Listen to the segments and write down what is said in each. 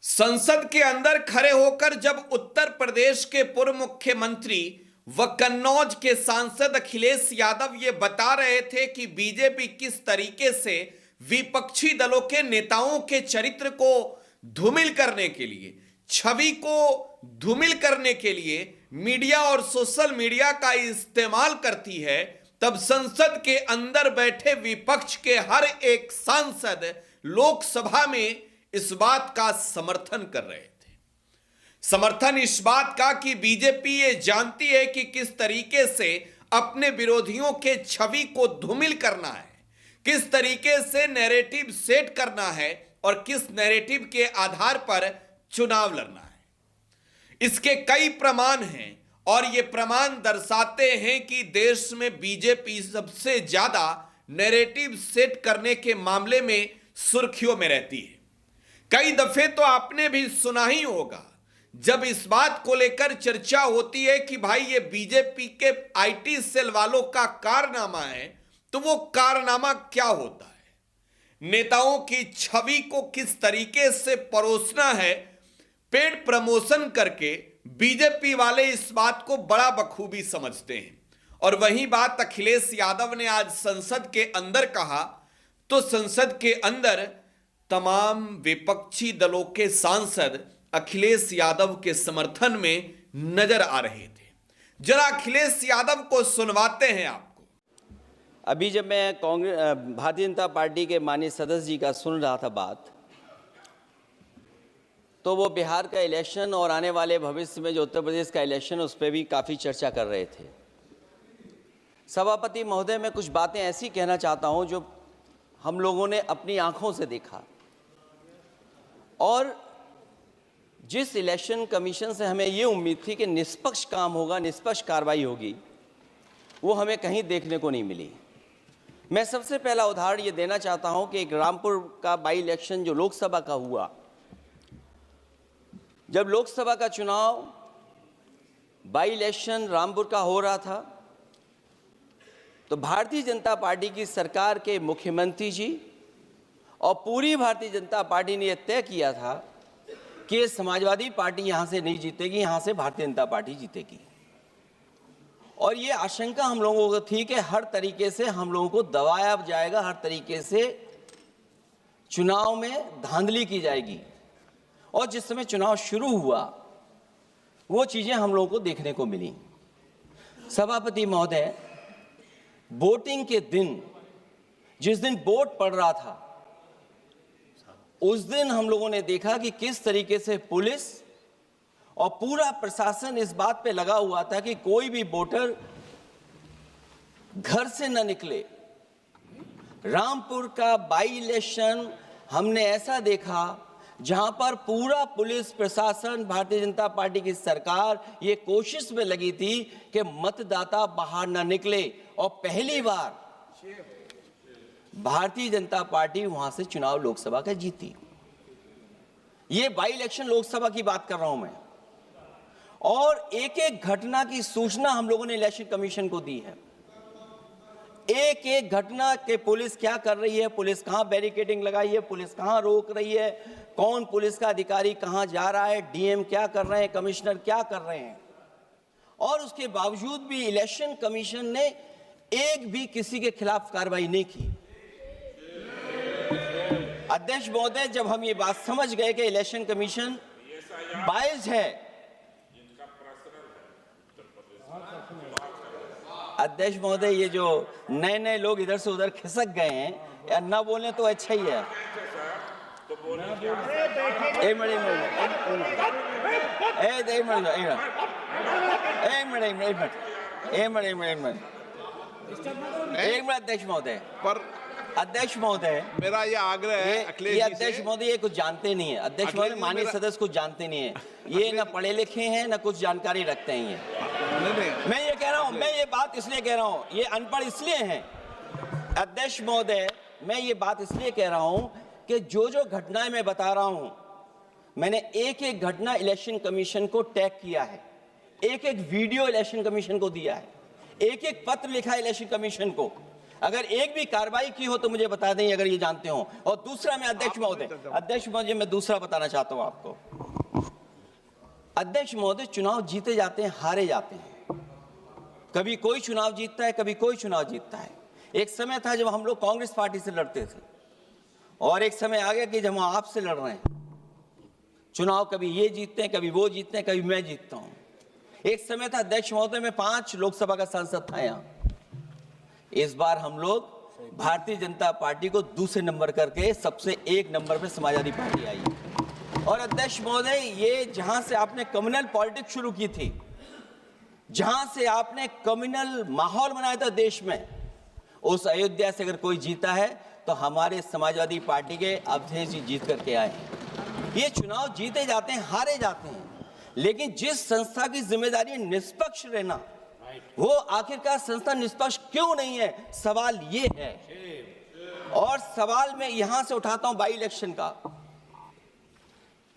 संसद के अंदर खड़े होकर जब उत्तर प्रदेश के पूर्व मुख्यमंत्री व कन्नौज के सांसद अखिलेश यादव ये बता रहे थे कि बीजेपी किस तरीके से विपक्षी दलों के नेताओं के चरित्र को धूमिल करने के लिए, छवि को धूमिल करने के लिए मीडिया और सोशल मीडिया का इस्तेमाल करती है, तब संसद के अंदर बैठे विपक्ष के हर एक सांसद लोकसभा में इस बात का समर्थन कर रहे थे। समर्थन इस बात का कि बीजेपी ये जानती है कि किस तरीके से अपने विरोधियों के छवि को धूमिल करना है, किस तरीके से नैरेटिव सेट करना है और किस नैरेटिव के आधार पर चुनाव लड़ना है। इसके कई प्रमाण हैं और ये प्रमाण दर्शाते हैं कि देश में बीजेपी सबसे ज्यादा नैरेटिव सेट करने के मामले में सुर्खियों में रहती है। कई दफे तो आपने भी सुना ही होगा जब इस बात को लेकर चर्चा होती है कि भाई ये बीजेपी के आईटी सेल वालों का कारनामा है, तो वो कारनामा क्या होता है, नेताओं की छवि को किस तरीके से परोसना है, पेड प्रमोशन करके बीजेपी वाले इस बात को बड़ा बखूबी समझते हैं। और वही बात अखिलेश यादव ने आज संसद के अंदर कहा, तो संसद के अंदर तमाम विपक्षी दलों के सांसद अखिलेश यादव के समर्थन में नजर आ रहे थे। जरा अखिलेश यादव को सुनवाते हैं आपको। अभी जब मैं भारतीय जनता पार्टी के माननीय सदस्य जी का सुन रहा था बात, तो वो बिहार का इलेक्शन और आने वाले भविष्य में जो उत्तर प्रदेश का इलेक्शन उस पर भी काफ़ी चर्चा कर रहे थे। सभापति महोदय, मैं कुछ बातें ऐसी कहना चाहता हूं जो हम लोगों ने अपनी आंखों से देखा, और जिस इलेक्शन कमीशन से हमें ये उम्मीद थी कि निष्पक्ष काम होगा, निष्पक्ष कार्रवाई होगी, वो हमें कहीं देखने को नहीं मिली। मैं सबसे पहला उदाहरण ये देना चाहता हूं कि एक रामपुर का बाई इलेक्शन जो लोकसभा का हुआ, जब लोकसभा का चुनाव बाई इलेक्शन रामपुर का हो रहा था, तो भारतीय जनता पार्टी की सरकार के मुख्यमंत्री जी और पूरी भारतीय जनता पार्टी ने यह तय किया था कि समाजवादी पार्टी यहां से नहीं जीतेगी, यहां से भारतीय जनता पार्टी जीतेगी। और ये आशंका हम लोगों को थी कि हर तरीके से हम लोगों को दबाया जाएगा, हर तरीके से चुनाव में धांधली की जाएगी। और जिस समय चुनाव शुरू हुआ, वो चीजें हम लोगों को देखने को मिली। सभापति महोदय, वोटिंग के दिन, जिस दिन वोट पड़ रहा था, उस दिन हम लोगों ने देखा कि किस तरीके से पुलिस और पूरा प्रशासन इस बात पे लगा हुआ था कि कोई भी वोटर घर से न निकले। रामपुर का बाई इलेक्शन हमने ऐसा देखा जहां पर पूरा पुलिस प्रशासन, भारतीय जनता पार्टी की सरकार ये कोशिश में लगी थी कि मतदाता बाहर ना निकले, और पहली बार भारतीय जनता पार्टी वहां से चुनाव लोकसभा का जीती। ये बाई इलेक्शन लोकसभा की बात कर रहा हूं मैं, और एक एक घटना की सूचना हम लोगों ने इलेक्शन कमीशन को दी है। एक एक घटना के पुलिस क्या कर रही है, पुलिस कहां बैरिकेडिंग लगाई है, पुलिस कहां रोक रही है, कौन पुलिस का अधिकारी कहां जा रहा है, डीएम क्या कर रहे हैं, कमिश्नर क्या कर रहे हैं। और उसके बावजूद भी इलेक्शन कमीशन ने एक भी किसी के खिलाफ कार्रवाई नहीं की। अध्यक्ष महोदय, जब हम ये बात समझ गए कि इलेक्शन कमीशन बायस्ड है, अध्यक्ष महोदय, ये जो नए नए लोग इधर से उधर खिसक गए हैं, या ना बोले तो अच्छा ही है। एक मिनट अध्यक्ष महोदय, पर अध्यक्ष महोदय, मेरा ये आग्रह है अखिलेश जी से। अध्यक्ष महोदय ये कुछ जानते नहीं है, अध्यक्ष महोदय माननीय सदस्य कुछ जानते नहीं है, ये ना पढ़े लिखे हैं ना कुछ जानकारी रखते हैं। ये मैं ये कह रहा हूँ, मैं ये बात इसलिए कह रहा हूँ, ये अनपढ़ इसलिए हैं अध्यक्ष महोदय, मैं ये बात इसलिए कह रहा हूँ कि जो जो घटनाएं मैं बता रहा हूँ, मैंने एक एक घटना इलेक्शन कमीशन को टैग किया है, एक एक वीडियो इलेक्शन कमीशन को दिया है, एक एक पत्र लिखा है इलेक्शन कमीशन को। अगर एक भी कार्रवाई की हो तो मुझे बता दें, अगर ये जानते हो। और दूसरा, मैं अध्यक्ष महोदय मैं दूसरा बताना चाहता हूं आपको। अध्यक्ष महोदय, चुनाव जीते जाते हैं, हारे जाते हैं। कभी कोई चुनाव जीतता है, कभी कोई चुनाव जीतता है। एक समय था जब हम लोग कांग्रेस पार्टी से लड़ते थे, और एक समय आ गया कि जब हम आपसे लड़ रहे हैं। चुनाव कभी ये जीतते हैं, कभी वो जीतते हैं, कभी मैं जीतता हूं। एक समय था अध्यक्ष महोदय, मैं 5 लोकसभा का सांसद था यहां। इस बार हम लोग भारतीय जनता पार्टी को दूसरे नंबर करके सबसे 1 नंबर पे समाजवादी पार्टी आई। और अध्यक्ष महोदय, ये जहां से आपने कम्युनल पॉलिटिक्स शुरू की थी, जहां से आपने कम्युनल माहौल बनाया था देश में, उस अयोध्या से अगर कोई जीता है तो हमारे समाजवादी पार्टी के अवधेश जी जीत करके आए हैं। ये चुनाव जीते जाते हैं, हारे जाते हैं, लेकिन जिस संस्था की जिम्मेदारी है निष्पक्ष रहना, वो आखिरकार संस्था निष्पक्ष क्यों नहीं है, सवाल ये है। और सवाल मैं यहां से उठाता हूं बाई इलेक्शन का।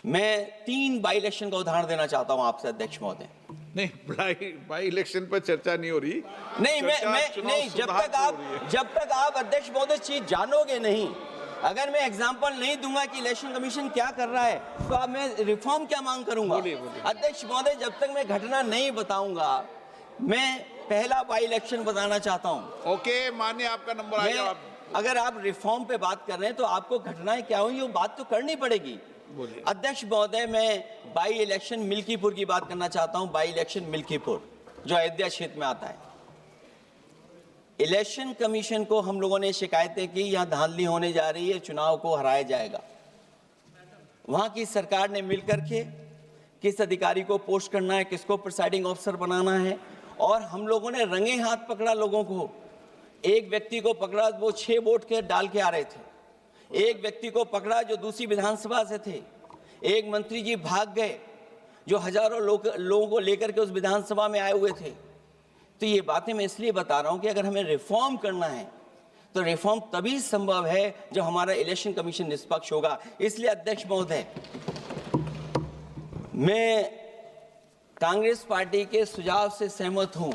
मैं 3 बाई इलेक्शन का उदाहरण देना चाहता हूं आपसे अध्यक्ष महोदय। नहीं, बाई इलेक्शन पर चर्चा नहीं हो रही। नहीं, मैं नहीं, जब तक आप अध्यक्ष महोदय चीज जानोगे नहीं, अगर मैं एग्जांपल नहीं दूंगा कि इलेक्शन कमीशन क्या कर रहा है, तो अब मैं रिफॉर्म क्या मांग करूंगा। अध्यक्ष महोदय, जब तक मैं घटना नहीं बताऊंगा, मैं पहला बाई इलेक्शन बताना चाहता हूं। ओके, मानिए आपका नंबर आ गया। अगर आप रिफॉर्म पे बात कर रहे हैं तो आपको घटनाएं क्या हुई वो बात तो करनी पड़ेगी। अध्यक्ष महोदय, मैं बाई इलेक्शन मिल्कीपुर की बात करना चाहता हूं। बाई इलेक्शन मिल्कीपुर जो अयोध्या क्षेत्र में आता है। इलेक्शन कमीशन को हम लोगों ने शिकायतें की, यहां धांधली होने जा रही है, चुनाव को हराया जाएगा। वहां की सरकार ने मिलकर के किस अधिकारी को पोस्ट करना है, किसको प्रिसाइडिंग ऑफिसर बनाना है, और हम लोगों ने रंगे हाथ पकड़ा लोगों को। एक व्यक्ति को पकड़ा, वो 6 वोट के डाल के आ रहे थे। एक व्यक्ति को पकड़ा जो दूसरी विधानसभा से थे। एक मंत्री जी भाग गए जो हजारों लोगों को लेकर के उस विधानसभा में आए हुए थे। तो ये बातें मैं इसलिए बता रहा हूं कि अगर हमें रिफॉर्म करना है तो रिफॉर्म तभी संभव है जब हमारा इलेक्शन कमीशन निष्पक्ष होगा। इसलिए अध्यक्ष महोदय, मैं कांग्रेस पार्टी के सुझाव से सहमत हूं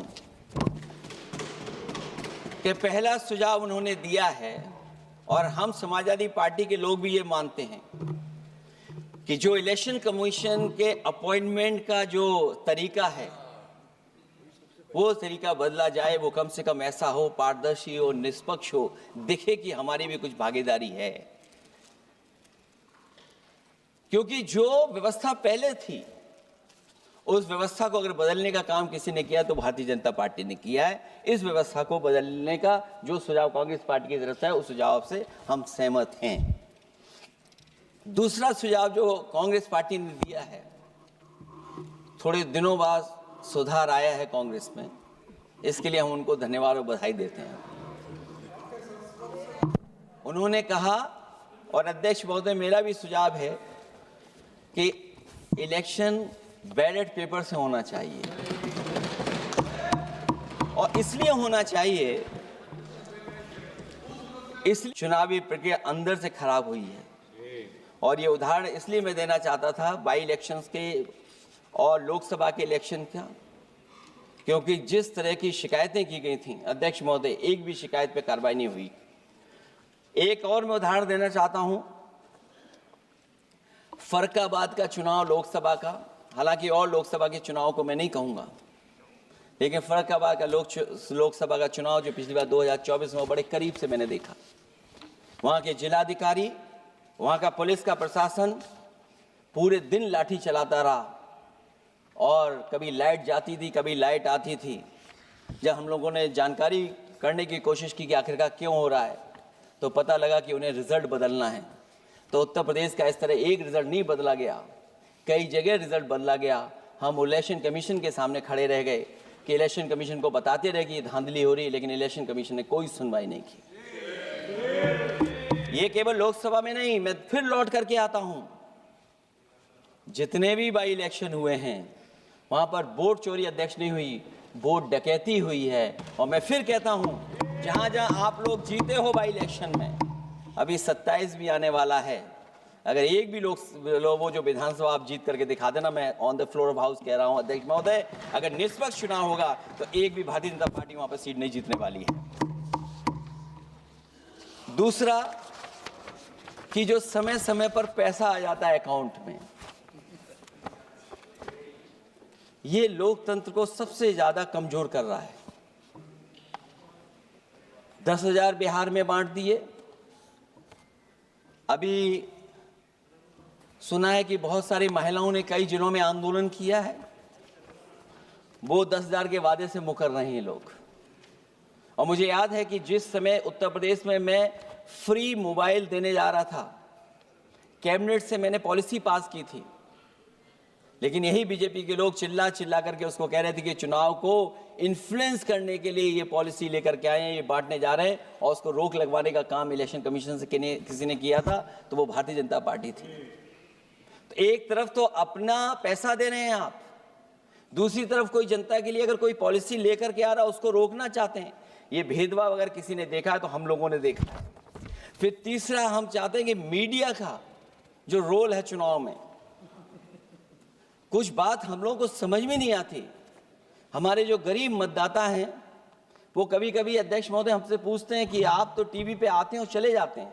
कि पहला सुझाव उन्होंने दिया है, और हम समाजवादी पार्टी के लोग भी ये मानते हैं कि जो इलेक्शन कमीशन के अपॉइंटमेंट का जो तरीका है वो तरीका बदला जाए। वो कम से कम ऐसा हो, पारदर्शी हो, निष्पक्ष हो, दिखे कि हमारी भी कुछ भागीदारी है। क्योंकि जो व्यवस्था पहले थी उस व्यवस्था को अगर बदलने का काम किसी ने किया तो भारतीय जनता पार्टी ने किया है। इस व्यवस्था को बदलने का जो सुझाव कांग्रेस पार्टी की तरफ से है उस सुझाव से हम सहमत हैं। दूसरा सुझाव जो कांग्रेस पार्टी ने दिया है, थोड़े दिनों बाद सुधार आया है कांग्रेस में, इसके लिए हम उनको धन्यवाद और बधाई देते हैं। उन्होंने कहा, और अध्यक्ष महोदय मेरा भी सुझाव है, कि इलेक्शन बैलेट पेपर से होना चाहिए। और इसलिए होना चाहिए, इसलिए चुनावी प्रक्रिया अंदर से खराब हुई है। और ये उदाहरण इसलिए मैं देना चाहता था बाई इलेक्शंस के और लोकसभा के इलेक्शन का, क्योंकि जिस तरह की शिकायतें की गई थी अध्यक्ष महोदय, एक भी शिकायत पे कार्रवाई नहीं हुई। एक और मैं उदाहरण देना चाहता हूं, फर्रुखाबाद का चुनाव लोकसभा का, हालांकि और लोकसभा के चुनाव को मैं नहीं कहूंगा, लेकिन फर्रुखाबाद का लोकसभा का चुनाव जो पिछली बार 2024 में बड़े करीब से मैंने देखा। वहां के जिलाधिकारी, वहां का पुलिस का प्रशासन पूरे दिन लाठी चलाता रहा, और कभी लाइट जाती थी, कभी लाइट आती थी। जब हम लोगों ने जानकारी करने की कोशिश की कि आखिरकार क्यों हो रहा है, तो पता लगा कि उन्हें रिजल्ट बदलना है। तो उत्तर प्रदेश का इस तरह एक रिजल्ट नहीं बदला गया, कई जगह रिजल्ट बदला गया। हम इलेक्शन कमीशन के सामने खड़े रह गए कि इलेक्शन कमीशन को बताते रहे कि धांधली हो रही है, लेकिन इलेक्शन कमीशन ने कोई सुनवाई नहीं की। ये केवल लोकसभा में नहीं, मैं फिर लौट करके आता हूं, जितने भी बाई इलेक्शन हुए हैं वहां पर वोट चोरी अध्यक्ष नहीं हुई, वोट डकैती हुई है। और मैं फिर कहता हूं, जहां जहां आप लोग जीते हो बाई इलेक्शन में, अभी 27 भी आने वाला है, अगर एक भी लोग वो जो विधानसभा आप जीत करके दिखा देना, मैं on the floor of house कह रहा हूं अध्यक्ष महोदय, अगर निष्पक्ष चुनाव होगा तो एक भी भारतीय जनता पार्टी वहां पर सीट नहीं जीतने वाली है। दूसरा कि जो समय समय पर पैसा आ जाता है अकाउंट में, ये लोकतंत्र को सबसे ज्यादा कमजोर कर रहा है। 10,000 बिहार में बांट दिए। अभी सुना है कि बहुत सारी महिलाओं ने कई जिलों में आंदोलन किया है, वो 10,000 के वादे से मुकर रहे हैं लोग। और मुझे याद है कि जिस समय उत्तर प्रदेश में मैं फ्री मोबाइल देने जा रहा था, कैबिनेट से मैंने पॉलिसी पास की थी, लेकिन यही बीजेपी के लोग चिल्ला चिल्ला करके उसको कह रहे थे कि चुनाव को इन्फ्लुएंस करने के लिए ये पॉलिसी लेकर के आए हैं, ये बांटने जा रहे हैं, और उसको रोक लगवाने का काम इलेक्शन कमीशन से किसी ने किया था, तो वो भारतीय जनता पार्टी थी। तो एक तरफ तो अपना पैसा दे रहे हैं आप, दूसरी तरफ कोई जनता के लिए अगर कोई पॉलिसी लेकर के आ रहा है उसको रोकना चाहते हैं। ये भेदभाव अगर किसी ने देखा है तो हम लोगों ने देखा है। फिर तीसरा, हम चाहते हैं कि मीडिया का जो रोल है चुनाव में, कुछ बात हम लोगों को समझ में नहीं आती। हमारे जो गरीब मतदाता हैं वो कभी कभी अध्यक्ष महोदय हमसे पूछते हैं कि आप तो टीवी पे आते हैं और चले जाते हैं,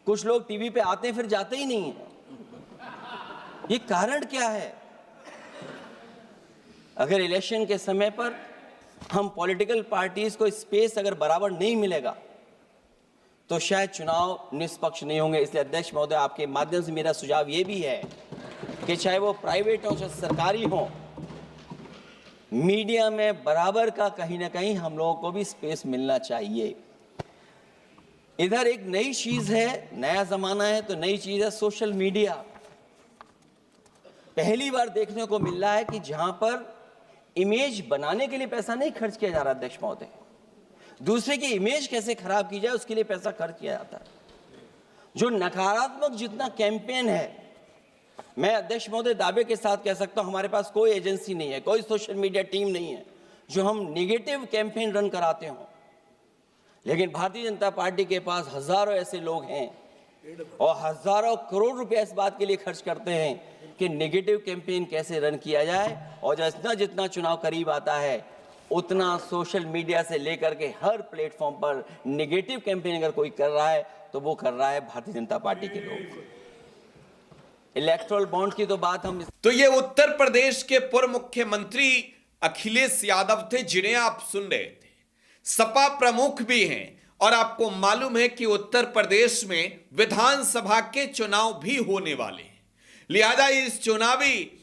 कुछ लोग टीवी पे आते हैं फिर जाते ही नहीं हैं, ये कारण क्या है? अगर इलेक्शन के समय पर हम पॉलिटिकल पार्टीज को स्पेस अगर बराबर नहीं मिलेगा तो शायद चुनाव निष्पक्ष नहीं होंगे। इसलिए अध्यक्ष महोदय, आपके माध्यम से मेरा सुझाव ये भी है कि चाहे वो प्राइवेट हो चाहे सरकारी हो, मीडिया में बराबर का कहीं ना कहीं हम लोगों को भी स्पेस मिलना चाहिए। इधर एक नई चीज है, नया जमाना है, तो नई चीज है सोशल मीडिया। पहली बार देखने को मिल रहा है कि जहां पर इमेज बनाने के लिए पैसा नहीं खर्च किया जा रहा अध्यक्ष महोदय, दूसरे की इमेज कैसे खराब की जाए उसके लिए पैसा खर्च किया जाता है। जो नकारात्मक जितना कैंपेन है, मैं अध्यक्ष महोदय दावे के साथ कह सकता हूं, हमारे पास कोई एजेंसी नहीं है, कोई सोशल मीडिया टीम नहीं है जो हम नेगेटिव कैंपेन रन कराते हों, लेकिन भारतीय जनता पार्टी के पास हजारों ऐसे लोग हैं और हजारों करोड़ रुपए इस बात के लिए खर्च करते हैं कि नेगेटिव कैंपेन कैसे रन किया जाए। और जितना जितना चुनाव करीब आता है उतना सोशल मीडिया से लेकर के हर प्लेटफॉर्म पर नेगेटिव कैंपेन अगर कोई कर रहा है तो वो कर रहा है भारतीय जनता पार्टी के लोग। इलेक्टोरल बॉन्ड की तो बात हम तो ये उत्तर प्रदेश के पूर्व मुख्यमंत्री अखिलेश यादव थे जिन्हें आप सुन रहे थे। सपा प्रमुख भी हैं और आपको मालूम है कि उत्तर प्रदेश में विधानसभा के चुनाव भी होने वाले हैं। लिहाजा इस चुनावी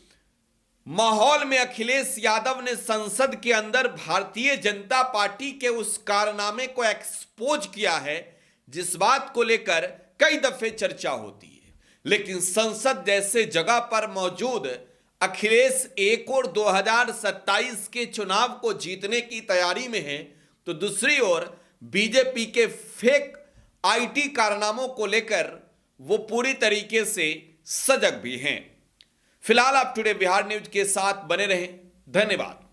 माहौल में अखिलेश यादव ने संसद के अंदर भारतीय जनता पार्टी के उस कारनामे को एक्सपोज किया है जिस बात को लेकर कई दफे चर्चा होती है। लेकिन संसद जैसे जगह पर मौजूद अखिलेश एक और 2027 के चुनाव को जीतने की तैयारी में है, तो दूसरी ओर बीजेपी के फेक आईटी कारनामों को लेकर वो पूरी तरीके से सजग भी हैं। फिलहाल आप टुडे बिहार न्यूज के साथ बने रहें। धन्यवाद।